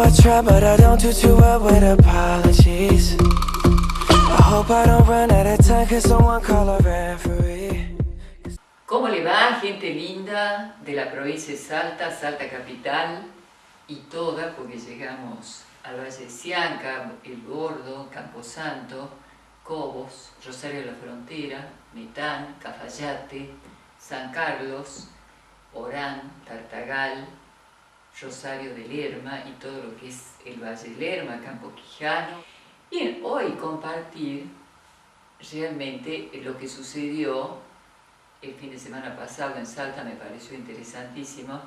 I try, but I don't do too well with apologies. I hope I don't run out of time, cause someone call a referee. ¿Cómo le va, gente linda de la provincia de Salta, Salta capital y toda, porque llegamos al Valle de Sianca, El Gordo, Camposanto, Cobos, Rosario de la Frontera, Metán, Cafayate, San Carlos, Orán, Tartagal, Rosario de Lerma y todo lo que es el Valle de Lerma, Campo Quijano. Bien, hoy compartir realmente lo que sucedió el fin de semana pasado en Salta. Me pareció interesantísimo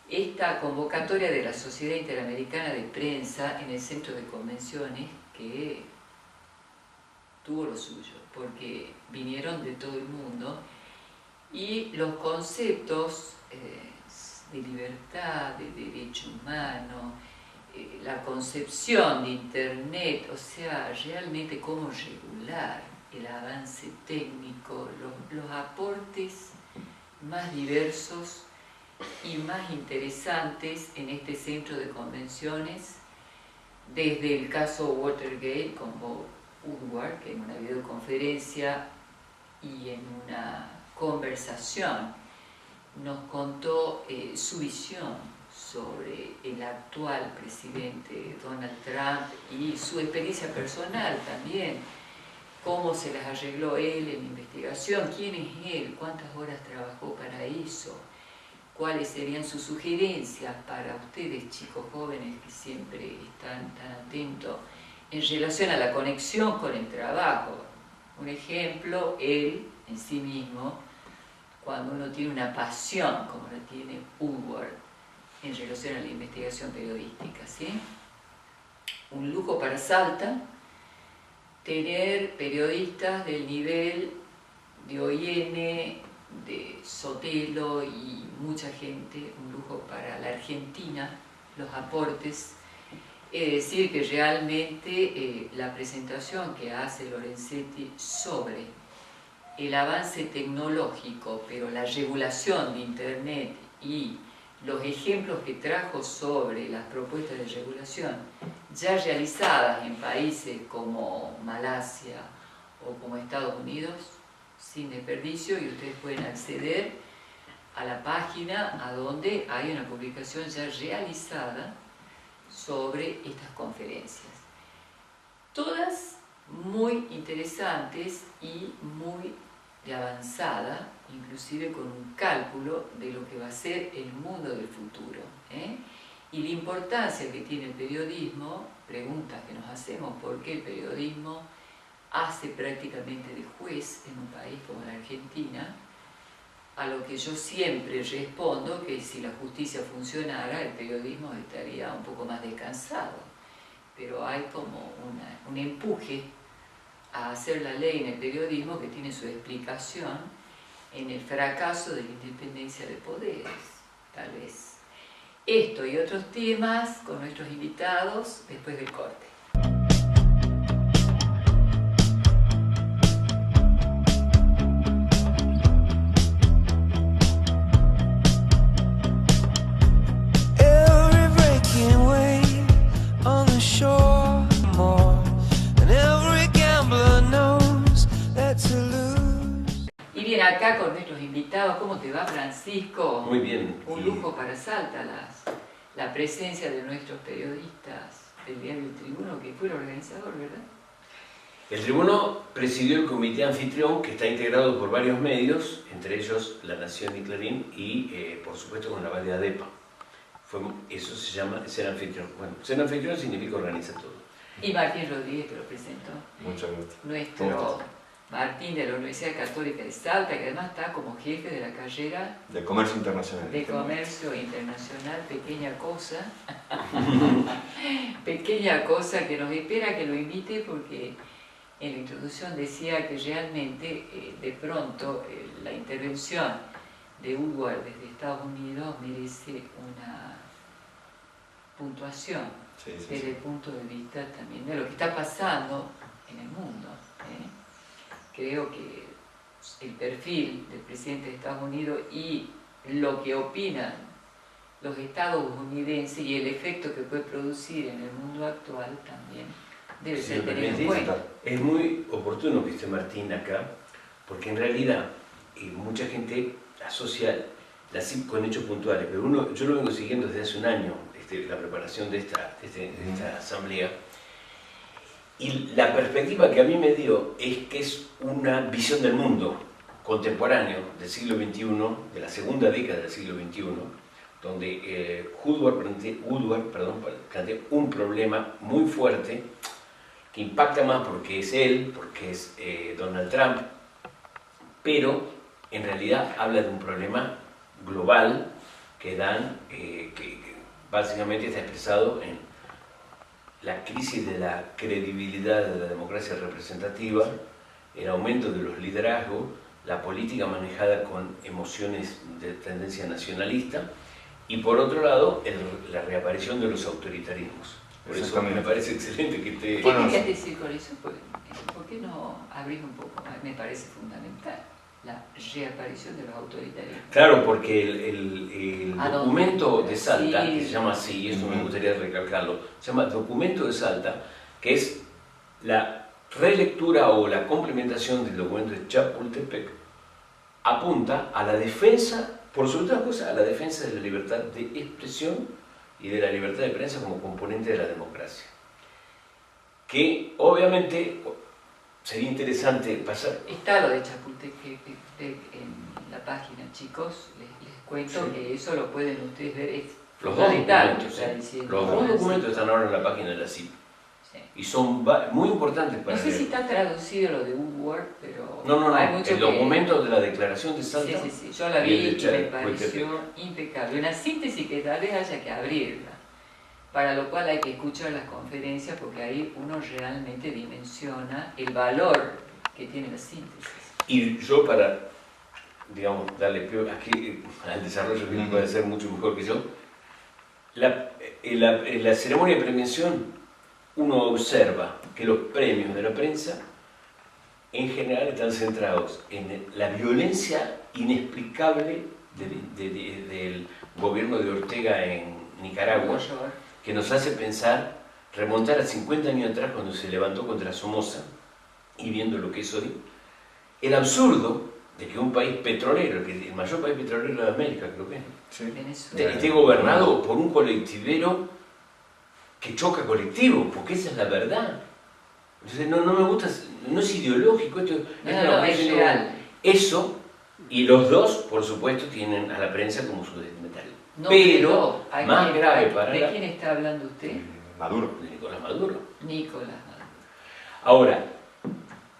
esta convocatoria de la Sociedad Interamericana de Prensa en el Centro de Convenciones, que tuvo lo suyo, porque vinieron de todo el mundo y los conceptos de libertad, de derecho humano, la concepción de Internet, o sea, realmente cómo regular el avance técnico, los aportes más diversos y más interesantes en este centro de convenciones, desde el caso Watergate con Bob Woodward, que en una videoconferencia y en una conversación nos contó su visión sobre el actual presidente Donald Trump y su experiencia personal también, cómo se las arregló él en la investigación, quién es él, cuántas horas trabajó para eso, cuáles serían sus sugerencias para ustedes, chicos jóvenes que siempre están tan atentos en relación a la conexión con el trabajo. Un ejemplo, él en sí mismo, cuando uno tiene una pasión como la tiene Woodward en relación a la investigación periodística, ¿sí? Un lujo para Salta tener periodistas del nivel de Oyene, de Sotelo y mucha gente, un lujo para la Argentina, los aportes. Es decir, que realmente la presentación que hace Lorenzetti sobre el avance tecnológico, pero la regulación de Internet y los ejemplos que trajo sobre las propuestas de regulación ya realizadas en países como Malasia o como Estados Unidos, sin desperdicio, y ustedes pueden acceder a la página a donde hay una publicación ya realizada sobre estas conferencias. Todas muy interesantes y muy de avanzada, inclusive con un cálculo de lo que va a ser el mundo del futuro, y la importancia que tiene el periodismo, preguntas que nos hacemos: ¿por qué el periodismo hace prácticamente de juez en un país como la Argentina? A lo que yo siempre respondo que si la justicia funcionara, el periodismo estaría un poco más descansado, pero hay como un empuje a hacer la ley en el periodismo que tiene su explicación en el fracaso de la independencia de poderes, tal vez. Esto y otros temas con nuestros invitados después del corte. Acá con nuestros invitados. ¿Cómo te va, Francisco? Muy bien. Un lujo para Salta la presencia de nuestros periodistas del diario El Tribuno, que fue el organizador, ¿verdad? El Tribuno presidió el comité anfitrión, que está integrado por varios medios, entre ellos La Nación y Clarín, y por supuesto con la Valle de Adepa. Eso se llama ser anfitrión. Bueno, ser anfitrión significa organizar todo. Y Martín Rodríguez te lo presentó. Mucho gusto. Nuestro Martín de la Universidad Católica de Salta, que además está como jefe de la carrera de Comercio Internacional. De Comercio Internacional, pequeña cosa, pequeña cosa que nos espera que lo invite, porque en la introducción decía que realmente de pronto la intervención de Woodward desde Estados Unidos merece una puntuación desde el punto de vista también de lo que está pasando en el mundo. Creo que el perfil del presidente de Estados Unidos y lo que opinan los estadounidenses y el efecto que puede producir en el mundo actual también debe ser tenido en cuenta. Es muy oportuno que esté Martín acá, porque en realidad mucha gente asocia la CIP con hechos puntuales, pero yo lo vengo siguiendo desde hace un año, la preparación de esta asamblea, y la perspectiva que a mí me dio es que es una visión del mundo contemporáneo del siglo XXI, de la segunda década del siglo XXI, donde Woodward plantea un problema muy fuerte que impacta más porque es él, porque es Donald Trump, pero en realidad habla de un problema global que básicamente está expresado en la crisis de la credibilidad de la democracia representativa, el aumento de los liderazgos, la política manejada con emociones de tendencia nacionalista y por otro lado la reaparición de los autoritarismos. Por eso me parece excelente que te... ¿Qué querías decir con eso? ¿Por qué no abrir un poco más? Me parece fundamental la reaparición de los autoritarismos. Claro, porque el documento de Salta, sí, que se llama así, y esto me gustaría recalcarlo, se llama Documento de Salta, que es la relectura o la complementación del documento de Chapultepec, apunta a la defensa, por sobre todas las cosas, a la defensa de la libertad de expresión y de la libertad de prensa como componente de la democracia. Que obviamente sería interesante pasar... Está lo de Chapultepec en la página, chicos, les cuento Sí. que eso lo pueden ustedes ver, es Los dos fundamental, documentos, está diciendo. los dos documentos están ahora en la página de la CIP Sí. y son muy importantes para No sé leer. si está traducido lo de Woodward, pero No, hay mucho el documento de la Declaración de Salta. Sí, yo la vi y el y de me Chapultepec. pareció impecable. Una síntesis que tal vez haya que abrirla, para lo cual hay que escuchar las conferencias porque ahí uno realmente dimensiona el valor que tiene la síntesis. Y yo para, digamos, darle pie aquí al desarrollo que él puede hacer mucho mejor que yo, en la ceremonia de premiación uno observa que los premios de la prensa en general están centrados en la violencia inexplicable del gobierno de Ortega en Nicaragua, que nos hace pensar, remontar a 50 años atrás cuando se levantó contra Somoza y viendo lo que es hoy, el absurdo de que un país petrolero, que el mayor país petrolero de América, creo que es, Sí. Venezuela. esté gobernado por un colectivero que choca colectivo, porque esa es la verdad. Entonces no me gusta, no es ideológico, esto No, es real. eso, y los dos, por supuesto, tienen a la prensa como su desmetal. No, Pero, hay más grave para ¿De la... quién está hablando usted? Maduro. de Nicolás Maduro. Nicolás Maduro. Ahora,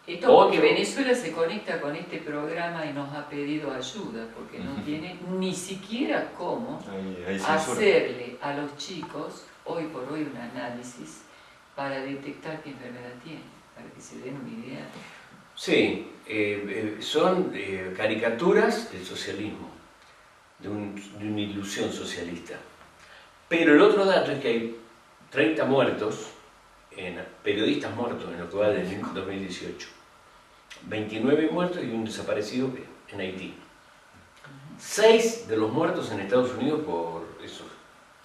Esto porque Venezuela se conecta con este programa y nos ha pedido ayuda, porque no tiene ni siquiera cómo Hay censura. hacerle a los chicos, hoy por hoy, un análisis para detectar qué enfermedad tienen, para que se den una idea. sí, son caricaturas del socialismo, de una ilusión socialista. Pero el otro dato es que hay 30 muertos, periodistas muertos en lo que va del 2018. 29 muertos y un desaparecido en Haití. 6 de los muertos en Estados Unidos por esos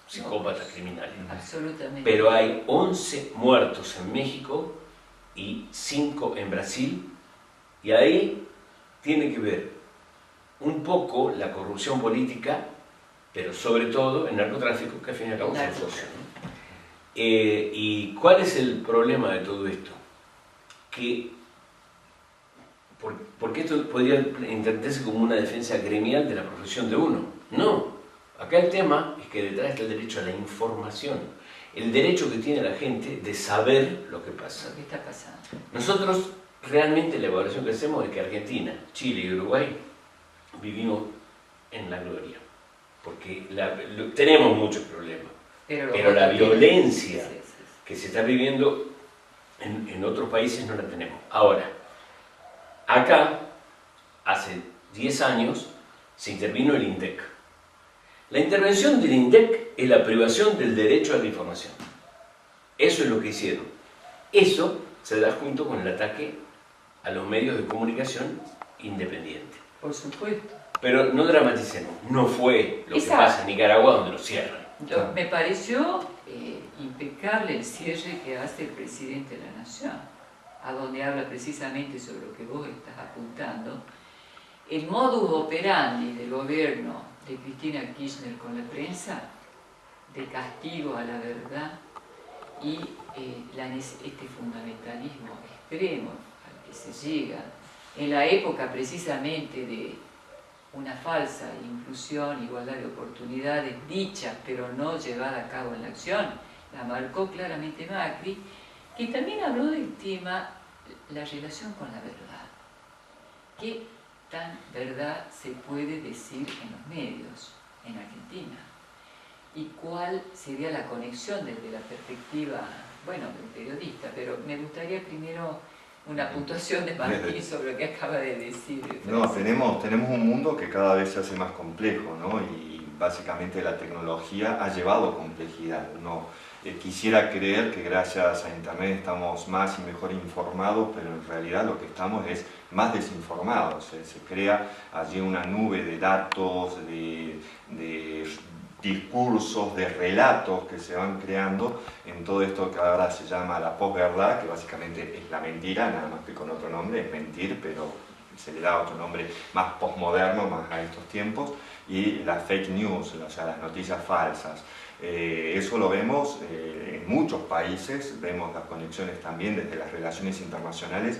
psicópatas criminales. Absolutamente. Pero hay 11 muertos en México y 5 en Brasil, y ahí tiene que ver un poco la corrupción política, pero sobre todo el narcotráfico, que al fin y al cabo son socios, ¿no? ¿Y cuál es el problema de todo esto? Porque esto podría entenderse como una defensa gremial de la profesión de uno. No, acá el tema es que detrás está el derecho a la información, el derecho que tiene la gente de saber lo que pasa. Lo que está pasando. Nosotros realmente la evaluación que hacemos es que Argentina, Chile y Uruguay vivimos en la gloria, porque tenemos muchos problemas, pero la violencia que se está viviendo en otros países no la tenemos. Ahora, acá, hace 10 años, se intervino el INDEC. La intervención del INDEC es la privación del derecho a la información. Eso es lo que hicieron. Eso se da junto con el ataque a los medios de comunicación independientes. Por supuesto. Pero no dramaticemos, no fue lo que Exacto. pasa en Nicaragua donde lo cierran. Me pareció impecable el cierre que hace el presidente de la Nación, a donde habla precisamente sobre lo que vos estás apuntando. El modus operandi del gobierno de Cristina Kirchner con la prensa, de castigo a la verdad y este fundamentalismo extremo al que se llega, en la época precisamente de una falsa inclusión, igualdad de oportunidades dichas pero no llevada a cabo en la acción, la marcó claramente Macri, que también habló del tema, la relación con la verdad. ¿Qué tan verdad se puede decir en los medios en Argentina? ¿Y cuál sería la conexión desde la perspectiva, bueno, del periodista? Pero me gustaría primero una puntuación de Martín sobre lo que acaba de decir. No, tenemos un mundo que cada vez se hace más complejo, ¿no? Y básicamente la tecnología ha llevado complejidad. Uno quisiera creer que gracias a Internet estamos más y mejor informados, pero en realidad lo que estamos es más desinformados. Se crea allí una nube de datos, de discursos, de relatos que se van creando en todo esto que ahora se llama la posverdad, que básicamente es la mentira, nada más que con otro nombre, es mentir, pero se le da otro nombre más posmoderno, más a estos tiempos, y las fake news, o sea, las noticias falsas. Eso lo vemos en muchos países, vemos las conexiones también desde las relaciones internacionales,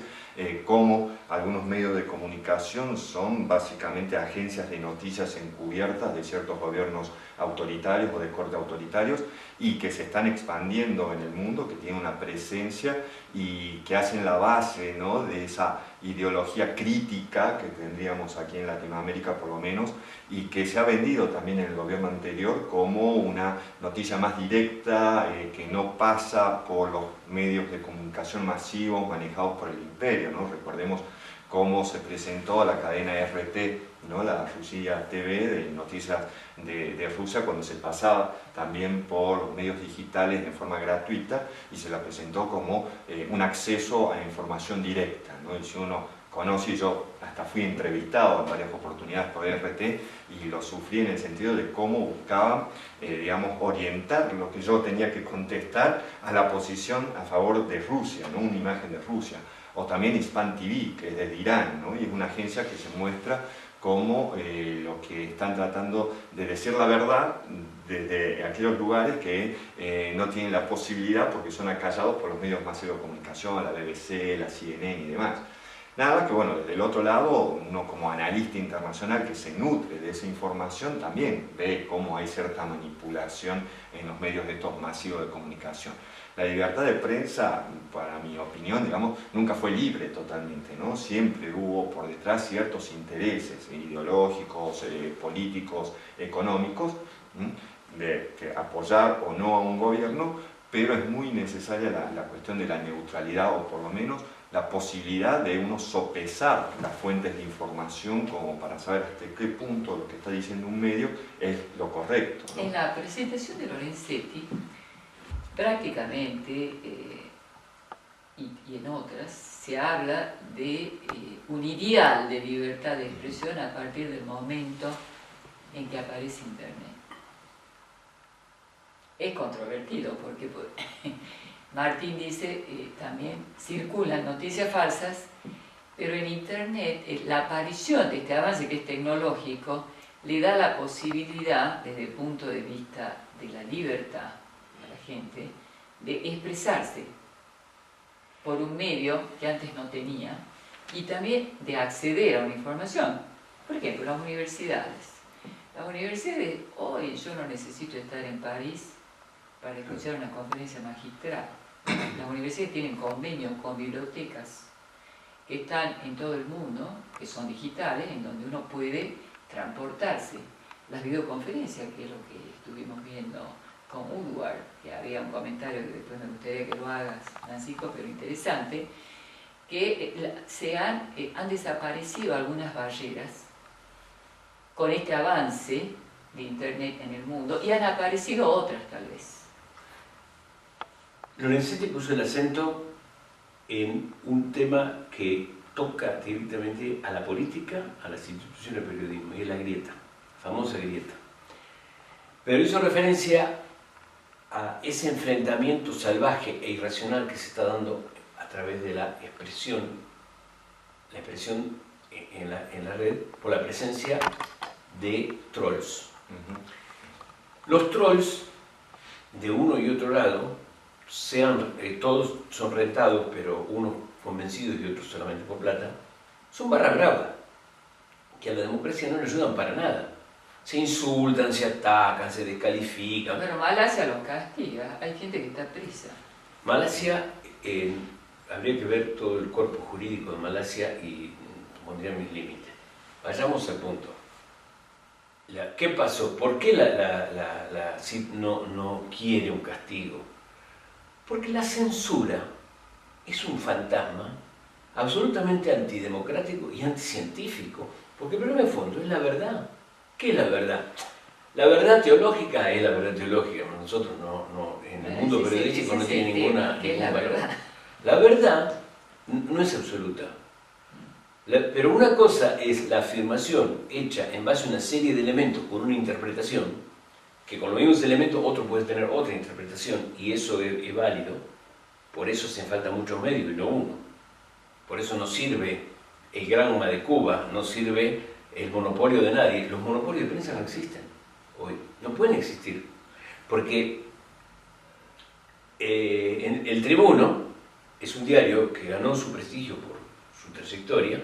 cómo algunos medios de comunicación son básicamente agencias de noticias encubiertas de ciertos gobiernos autoritarios o de corte autoritarios y que se están expandiendo en el mundo, que tienen una presencia y que hacen la base, ¿no?, de esa ideología crítica que tendríamos aquí en Latinoamérica por lo menos, y que se ha vendido también en el gobierno anterior como una noticia más directa, que no pasa por los medios de comunicación masivos manejados por el imperio, ¿no? Recordemos cómo se presentó la cadena RT, ¿no?, la Rusia TV, de noticias de Rusia, cuando se pasaba también por los medios digitales de forma gratuita y se la presentó como un acceso a información directa, ¿no? Y si uno conoce, y yo hasta fui entrevistado en varias oportunidades por RT y lo sufrí en el sentido de cómo buscaban, digamos, orientar lo que yo tenía que contestar a la posición a favor de Rusia, ¿no?, una imagen de Rusia. O también Hispan TV, que es de Irán, ¿no?, y es una agencia que se muestra como lo que están tratando de decir la verdad desde aquellos lugares que no tienen la posibilidad porque son acallados por los medios masivos de comunicación, la BBC, la CNN y demás. Nada que, bueno, desde el otro lado, uno como analista internacional que se nutre de esa información también ve cómo hay cierta manipulación en los medios de estos masivos de comunicación. La libertad de prensa, para mi opinión, digamos, nunca fue libre totalmente, ¿no? Siempre hubo por detrás ciertos intereses ideológicos, políticos, económicos, de apoyar o no a un gobierno, pero es muy necesaria la cuestión de la neutralidad, o por lo menos la posibilidad de uno sopesar las fuentes de información como para saber hasta qué punto lo que está diciendo un medio es lo correcto, ¿no? En la presentación de Lorenzetti, prácticamente, y en otras, se habla de un ideal de libertad de expresión a partir del momento en que aparece Internet. Es controvertido porque Martín dice, también circulan noticias falsas, pero en Internet la aparición de este avance que es tecnológico le da la posibilidad, desde el punto de vista de la libertad a la gente, de expresarse por un medio que antes no tenía y también de acceder a una información. Por ejemplo, las universidades. Las universidades, hoy yo no necesito estar en París para escuchar una conferencia magistral. Las universidades tienen convenios con bibliotecas que están en todo el mundo, que son digitales, en donde uno puede transportarse. Las videoconferencias, que es lo que estuvimos viendo con Woodward, que había un comentario que después me gustaría que lo hagas, Francisco, pero interesante, que han desaparecido algunas barreras con este avance de Internet en el mundo y han aparecido otras tal vez. Lorenzetti puso el acento en un tema que toca directamente a la política, a las instituciones del periodismo, y es la grieta, la famosa grieta. Pero hizo referencia a ese enfrentamiento salvaje e irracional que se está dando a través de la expresión en la red por la presencia de trolls. Los trolls, de uno y otro lado, todos son rentados, pero unos convencidos y otros solamente por plata, son barra brava, que a la democracia no le ayudan para nada. Se insultan, se atacan, se descalifican. Bueno, Malasia los castiga, hay gente que está presa. Malasia, habría que ver todo el cuerpo jurídico de Malasia y pondría mis límites. Vayamos al punto. ¿Qué pasó? ¿Por qué la CIP no quiere un castigo? Porque la censura es un fantasma absolutamente antidemocrático y anticientífico. Porque el problema de fondo es la verdad. ¿Qué es la verdad? La verdad teológica es la verdad teológica. Nosotros en el mundo periodístico no tiene ningún valor. La verdad no es absoluta. Pero una cosa es la afirmación hecha en base a una serie de elementos con una interpretación, que con los mismos elementos otro puede tener otra interpretación, y eso es válido. Por eso hacen falta muchos medios y no uno. Por eso no sirve el Granma de Cuba, no sirve el monopolio de nadie. Los monopolios de prensa no existen hoy, no pueden existir. Porque el Tribuno es un diario que ganó su prestigio por su trayectoria,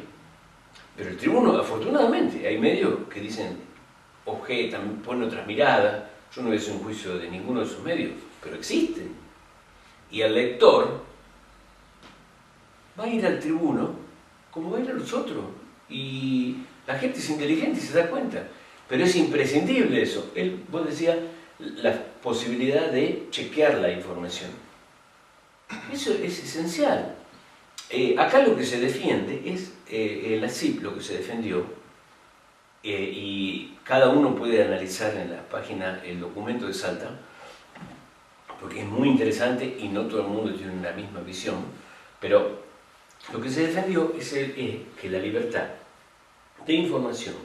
pero el Tribuno, afortunadamente, hay medios que dicen, objetan, ponen otras miradas. Yo no voy a hacer un juicio de ninguno de esos medios, pero existen. Y el lector va a ir al Tribuno como va a ir a los otros. Y la gente es inteligente y se da cuenta. Pero es imprescindible eso. Vos decías, la posibilidad de chequear la información. Eso es esencial. Acá lo que se defiende es, la CIP lo que se defendió, y cada uno puede analizar en la página el documento de Salta, porque es muy interesante y no todo el mundo tiene la misma visión, pero lo que se defendió es que la libertad de información,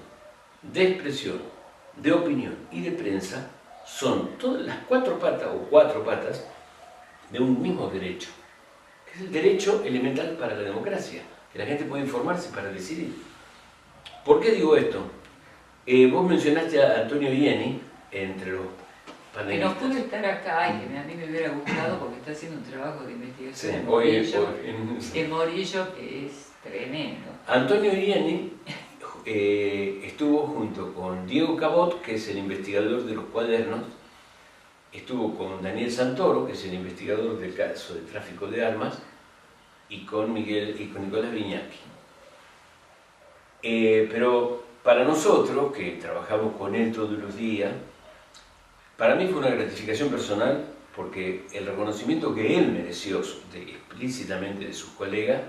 de expresión, de opinión y de prensa son todas las cuatro patas de un mismo derecho, que es el derecho elemental para la democracia, que la gente puede informarse para decidir. ¿Por qué digo esto? Vos mencionaste a Antonio Ienni entre los panelistas. Que no pude estar acá y que a mí me hubiera gustado porque está haciendo un trabajo de investigación Sí, en Morillo que es tremendo. Antonio Ienni estuvo junto con Diego Cabot, que es el investigador de los cuadernos, estuvo con Daniel Santoro, que es el investigador del caso de tráfico de armas, y con Nicolás Viñaki. Pero para nosotros, que trabajamos con él todos los días, para mí fue una gratificación personal porque el reconocimiento que él mereció explícitamente de sus colegas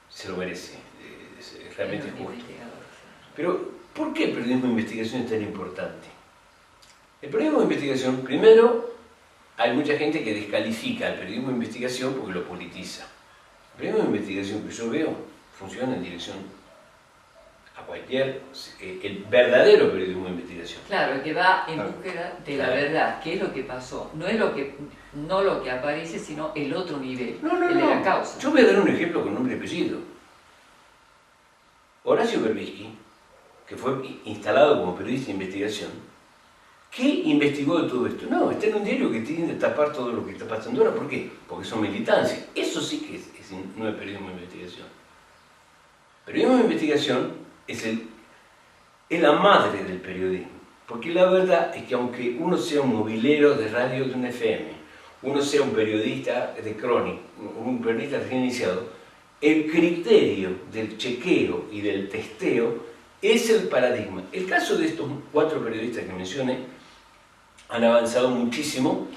se lo merece, es realmente justo. Pero, ¿por qué el periodismo de investigación es tan importante? El periodismo de investigación, primero, hay mucha gente que descalifica el periodismo de investigación porque lo politiza. El periodismo de investigación que yo veo funciona en dirección a el verdadero periodismo de investigación. Claro, el que va en búsqueda de la verdad, qué es lo que pasó. No es no lo que aparece, sino el otro nivel, el de la causa. Yo voy a dar un ejemplo con nombre y apellido. Horacio Berbisky, que fue instalado como periodista de investigación, ¿qué investigó de todo esto? No, está en un diario que tiene que tapar todo lo que está pasando ahora. ¿Por qué? Porque son militancias. Eso sí que no es periodismo de investigación. Periodismo de investigación es la madre del periodismo. Porque la verdad es que aunque uno sea un movilero de radio de un FM, uno sea un periodista de crónica, un periodista recién iniciado, el criterio del chequeo y del testeo es el paradigma. El caso de estos 4 periodistas que mencioné han avanzado muchísimo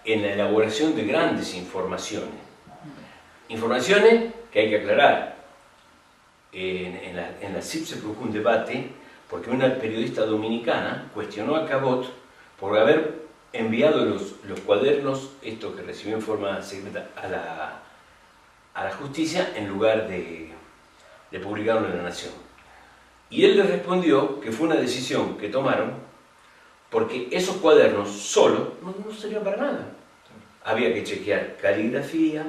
en la elaboración de grandes informaciones. Informaciones que hay que aclarar. En la CIP se produjo un debate porque una periodista dominicana cuestionó a Cabot por haber enviado los cuadernos, estos que recibió en forma secreta, a la justicia en lugar de le publicaron en La Nación. Y él les respondió que fue una decisión que tomaron porque esos cuadernos solos no servían para nada. Había que chequear caligrafía,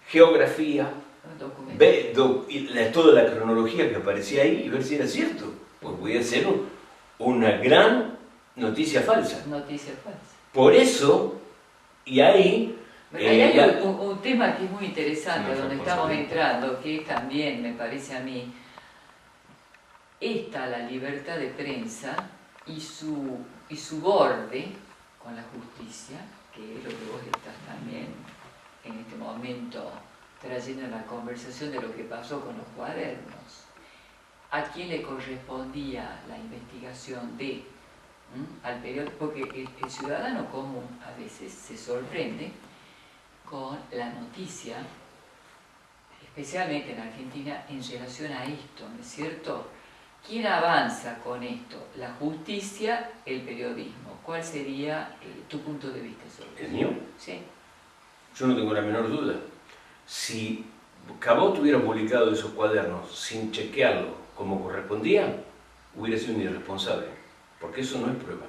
geografía, toda la cronología que aparecía ahí y ver si era cierto, porque podía ser una gran noticia falsa. Noticia falsa. Por eso, y ahí... hay un tema que es muy interesante, donde estamos entrando, que también me parece a mí, está la libertad de prensa y su borde con la justicia, que es lo que vos estás también en este momento trayendo la conversación de lo que pasó con los cuadernos. ¿A quién le correspondía la investigación al periódico? Porque el ciudadano común a veces se sorprende con la noticia, especialmente en Argentina, en relación a esto, ¿no es cierto? ¿Quién avanza con esto? ¿La justicia, el periodismo? ¿Cuál sería tu punto de vista sobre eso? ¿El mío? Sí. Yo no tengo la menor duda. Si Cabot hubiera publicado esos cuadernos sin chequearlo como correspondía, hubiera sido un irresponsable, porque eso no es prueba.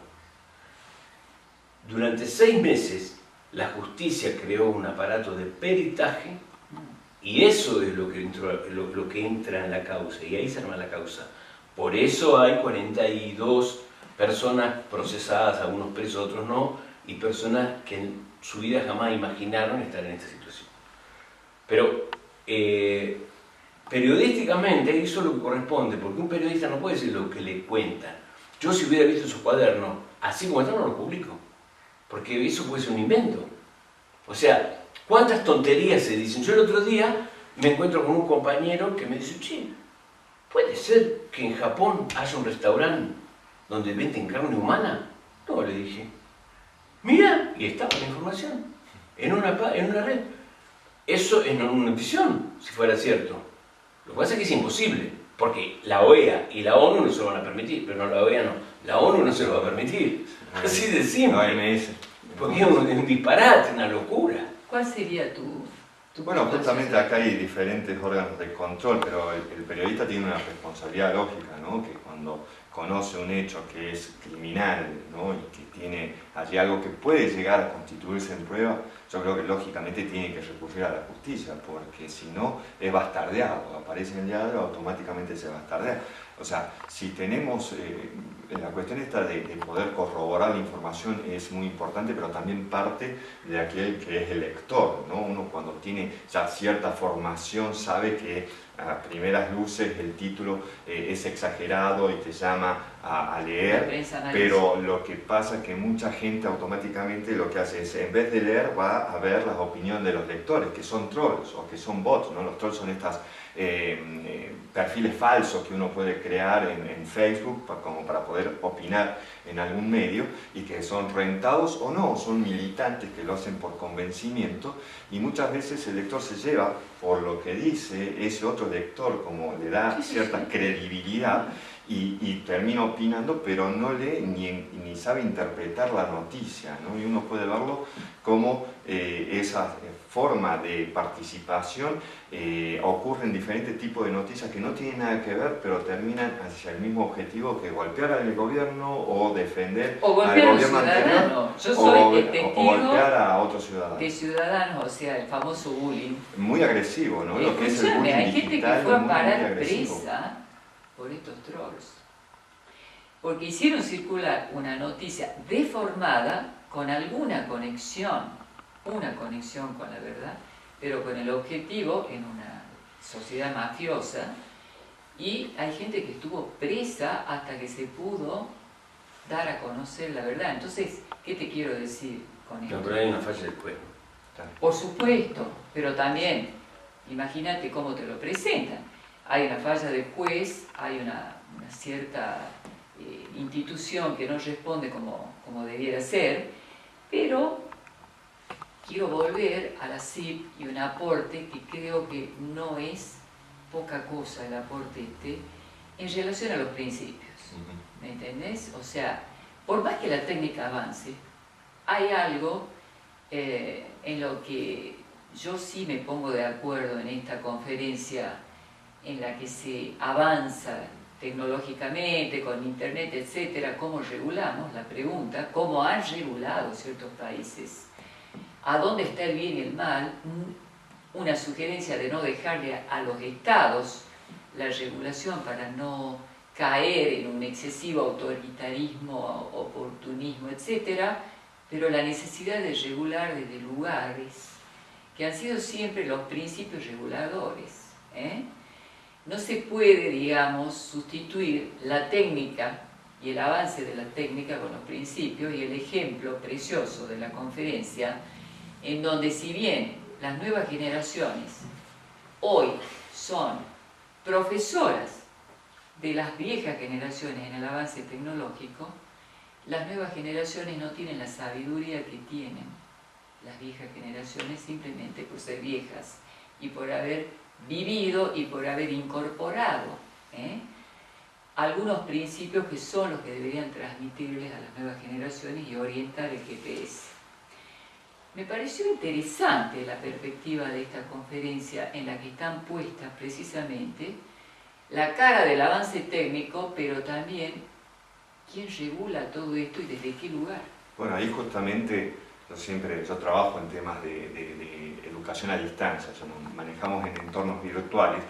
Durante 6 meses, la justicia creó un aparato de peritaje y eso es lo que entra en la causa, y ahí se arma la causa. Por eso hay 42 personas procesadas, algunos presos, otros no, y personas que en su vida jamás imaginaron estar en esta situación. Pero periodísticamente hizo lo que corresponde, porque un periodista no puede decir lo que le cuentan. Yo si hubiera visto esos cuadernos, así como están, no los publico, porque eso puede ser un invento. O sea, ¿cuántas tonterías se dicen? Yo el otro día me encuentro con un compañero que me dice, che, ¿puede ser que en Japón haya un restaurante donde venden carne humana? No, le dije. Mira, y estaba la información, en una red. Eso es una notición, si fuera cierto. Lo que pasa es que es imposible, porque la OEA y la ONU no se lo van a permitir, pero no la OEA no, la ONU no se lo va a permitir. Así de simple. OMS. Porque es un disparate, una locura. ¿Cuál sería tu Bueno, justamente acá hay diferentes órganos de control, pero el periodista tiene una responsabilidad lógica, ¿no? Que cuando conoce un hecho que es criminal, ¿no? Y que tiene allí algo que puede llegar a constituirse en prueba, yo creo que lógicamente tiene que recurrir a la justicia, porque si no es bastardeado, aparece en el diario, automáticamente se bastardea. O sea, si tenemos la cuestión esta de poder corroborar la información es muy importante, pero también parte de aquel que es el lector, ¿no? Uno cuando tiene ya cierta formación sabe que a primeras luces el título es exagerado y te llama a leer, pero lo que pasa es que mucha gente automáticamente lo que hace es, en vez de leer, va a ver las opiniones de los lectores, que son trolls o que son bots, ¿no? Los trolls son estas perfiles falsos que uno puede crear en Facebook como para poder opinar en algún medio y que son rentados o no, son militantes que lo hacen por convencimiento y muchas veces el lector se lleva por lo que dice ese otro lector, como le da cierta credibilidad y termina opinando, pero no lee ni sabe interpretar la noticia, ¿no? Y uno puede verlo como esa forma de participación ocurre en diferentes tipos de noticias que no tienen nada que ver, pero terminan hacia el mismo objetivo que golpear al gobierno o defender al gobierno anterior, yo soy testigo o golpear a otros ciudadanos. De ciudadanos, o sea, el famoso bullying. Muy agresivo, ¿no? Lo que es el bullying hay gente digital que fue a muy parar agresivo. presa por estos trolls, porque hicieron circular una noticia deformada con alguna conexión, una conexión con la verdad, pero con el objetivo en una sociedad mafiosa, y hay gente que estuvo presa hasta que se pudo dar a conocer la verdad. Entonces, ¿qué te quiero decir con esto? No, pero hay una falla después. Por supuesto, pero también, imagínate cómo te lo presentan. Hay una falla de juez, hay una cierta institución que no responde como debiera ser, pero quiero volver a la CIP y un aporte que creo que no es poca cosa el aporte en relación a los principios. ¿Me entendés? O sea, por más que la técnica avance, hay algo en lo que yo sí me pongo de acuerdo en esta conferencia en la que se avanza tecnológicamente, con internet, etcétera, ¿cómo regulamos? La pregunta, ¿cómo han regulado ciertos países? ¿A dónde está el bien y el mal? Una sugerencia de no dejarle a los estados la regulación para no caer en un excesivo autoritarismo, oportunismo, etcétera, pero la necesidad de regular desde lugares que han sido siempre los principios reguladores. No se puede, digamos, sustituir la técnica y el avance de la técnica con los principios, y el ejemplo precioso de la conferencia, en donde si bien las nuevas generaciones hoy son profesoras de las viejas generaciones en el avance tecnológico, las nuevas generaciones no tienen la sabiduría que tienen las viejas generaciones simplemente por ser viejas y por haber vivido y por haber incorporado algunos principios que son los que deberían transmitirles a las nuevas generaciones y orientar el GPS. Me pareció interesante la perspectiva de esta conferencia en la que están puestas precisamente la cara del avance técnico, pero también quién regula todo esto y desde qué lugar. Bueno, ahí justamente yo trabajo en temas de educación a distancia, manejamos en entornos virtuales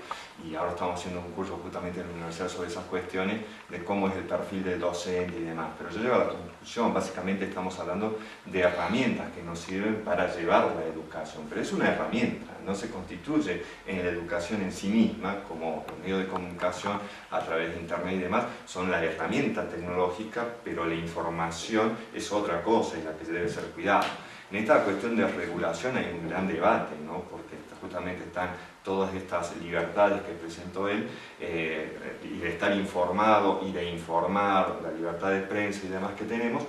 y ahora estamos haciendo un curso justamente en la universidad sobre esas cuestiones de cómo es el perfil del docente y demás. Pero yo llego a la conclusión, básicamente estamos hablando de herramientas que nos sirven para llevar la educación, pero es una herramienta, no se constituye en la educación en sí misma, como los medios de comunicación a través de internet y demás, son la herramienta tecnológica, pero la información es otra cosa y la que debe ser cuidada. En esta cuestión de regulación hay un gran debate, ¿no? Porque justamente están todas estas libertades que presentó él, y de estar informado y de informar, la libertad de prensa y demás que tenemos,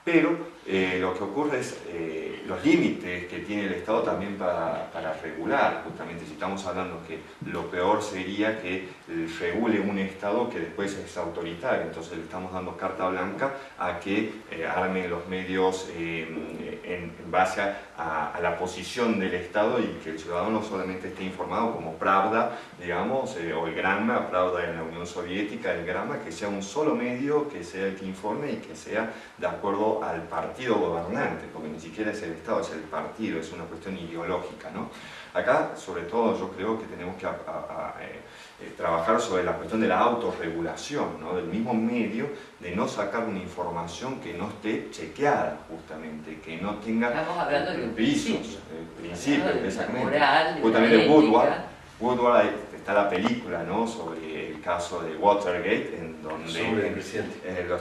pero lo que ocurre es los límites que tiene el Estado también para regular. Justamente si estamos hablando que lo peor sería que regule un Estado que después es autoritario, entonces le estamos dando carta blanca a que armen los medios en base a la posición del Estado y que el ciudadano solamente esté informado como Pravda, digamos, o el Granma, Pravda en la Unión Soviética, el Granma, que sea un solo medio, que sea el que informe y que sea de acuerdo al partido gobernante, porque ni siquiera es el Estado, es el partido, es una cuestión ideológica, ¿no? Acá, sobre todo, yo creo que tenemos que trabajar sobre la cuestión de la autorregulación, ¿no? Del mismo medio, de no sacar una información que no esté chequeada, justamente, que no tenga visos, principios, exactamente. Moral, justamente Woodward, está la película, ¿no? Sobre el caso de Watergate, en donde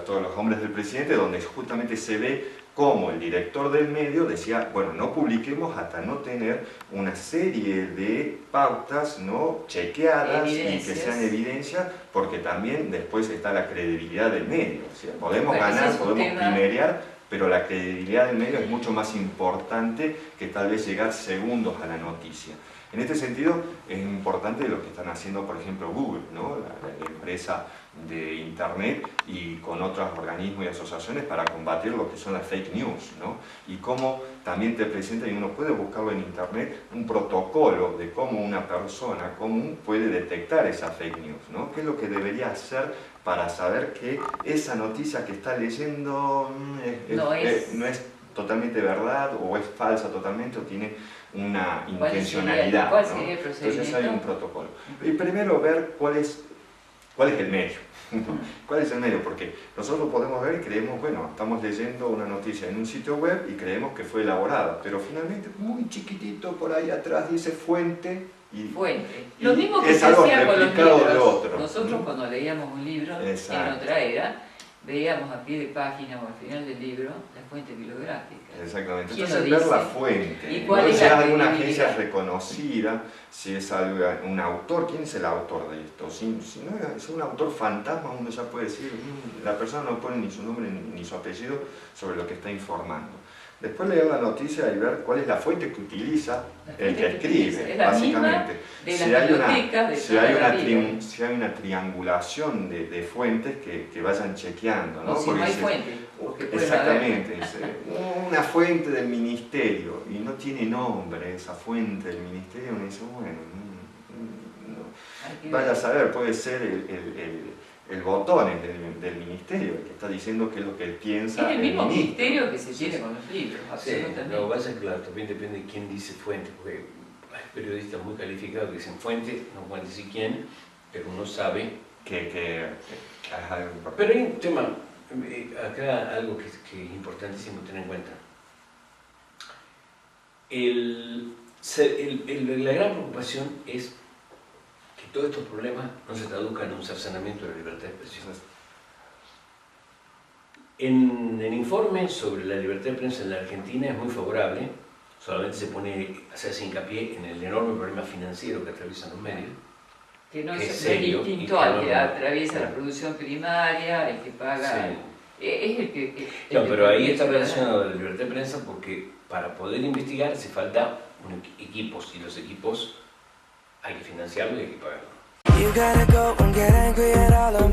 todos los hombres del presidente, donde justamente se ve cómo el director del medio decía, bueno, no publiquemos hasta no tener una serie de pautas, ¿no? Chequeadas y que sean evidencia, porque también después está la credibilidad del medio. O sea, podemos ganar, podemos primerear, pero la credibilidad del medio es mucho más importante que tal vez llegar segundos a la noticia. En este sentido es importante lo que están haciendo, por ejemplo, Google, ¿no? la empresa de Internet, y con otros organismos y asociaciones para combatir lo que son las fake news, ¿no? Y cómo también te presenta, y uno puede buscarlo en Internet, un protocolo de cómo una persona común puede detectar esa fake news, ¿no? ¿Qué es lo que debería hacer para saber que esa noticia que está leyendo no es totalmente verdad, o es falsa totalmente, o tiene una intencionalidad? ¿Cuál sería el procedimiento? Entonces hay un protocolo. Y primero ver cuál es el medio. ¿Cuál es el medio? Porque nosotros podemos ver y creemos, bueno, estamos leyendo una noticia en un sitio web y creemos que fue elaborada, pero finalmente muy chiquitito por ahí atrás dice fuente. Lo mismo que se hacía con los libros. Nosotros cuando leíamos un libro en otra era, veíamos a pie de página o al final del libro la fuente bibliográfica. Exactamente. Entonces ver la fuente, ¿Y cuál si es alguna agencia reconocida, si es un autor, ¿quién es el autor de esto? Si no es un autor fantasma, uno ya puede decir, la persona no pone ni su nombre ni su apellido sobre lo que está informando. Después leer la noticia y ver cuál es la fuente que utiliza el que escribe, básicamente. Si hay una triangulación de fuentes que vayan chequeando, ¿no? O si no hay fuente. Exactamente, una fuente del ministerio y no tiene nombre esa fuente del ministerio, uno dice, bueno, Vaya a saber, puede ser el botón del ministerio, el que está diciendo qué es lo que piensa. Es el mismo ministro. misterio que se tiene con los libros, Sí, absolutamente. lo que pasa es que claro, también depende de quién dice fuente, porque hay periodistas muy calificados que dicen fuente, no pueden decir quién, pero uno sabe. Que es algo importante. Pero hay un tema, acá algo que es importantísimo tener en cuenta. La gran preocupación es que todos estos problemas no se traduzcan en un cercenamiento de la libertad de expresión. En el informe sobre la libertad de prensa en la Argentina es muy favorable, solamente se hace hincapié en el enorme problema financiero que atraviesan los medios. Que no es es serio distinto y al que no- atraviesa la claro. producción primaria, el que paga. Sí. Es el que. No, pero ahí está relacionado. relacionado a la libertad de prensa porque para poder investigar hace falta equipos y los equipos hay que financiarlos y hay que pagarlos. You gotta go and get angry at all of